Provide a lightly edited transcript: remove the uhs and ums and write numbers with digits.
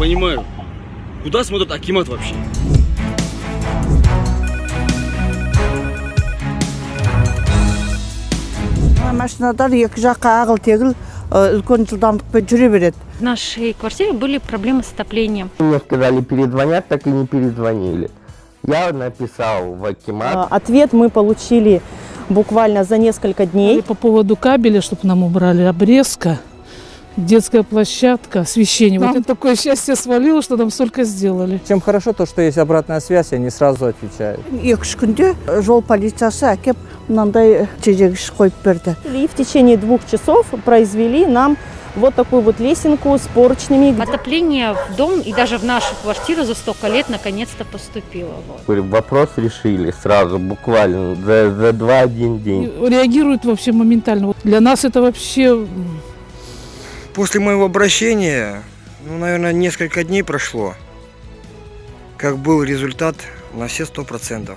понимаю, куда смотрит акимат вообще? Машинадар екі жаққа ағыл-тегіл үлкен жылдамдықпен жүре береді. В нашей квартире были проблемы с отоплением. Мне сказали, перезвонят, так и не перезвонили. Я написал в акимат. Ответ мы получили буквально за несколько дней. По поводу кабеля, чтобы нам убрали, обрезка, детская площадка, освещение. Вот это такое счастье свалило, что нам столько сделали. Чем хорошо то, что есть обратная связь, и они сразу отвечают. Екі-үш күнде жол полициясы әкеп мынандай тежегіш қойып берді. И в течение 2 часов произвели нам вот такую вот лесенку с поручнями. Отопление в дом и даже в нашу квартиру за столько лет наконец-то поступило. Вот. Вопрос решили сразу, буквально за 2-1 день. Реагируют вообще моментально. Вот для нас это вообще... После моего обращения, наверное, несколько дней прошло, как был результат на все 100%.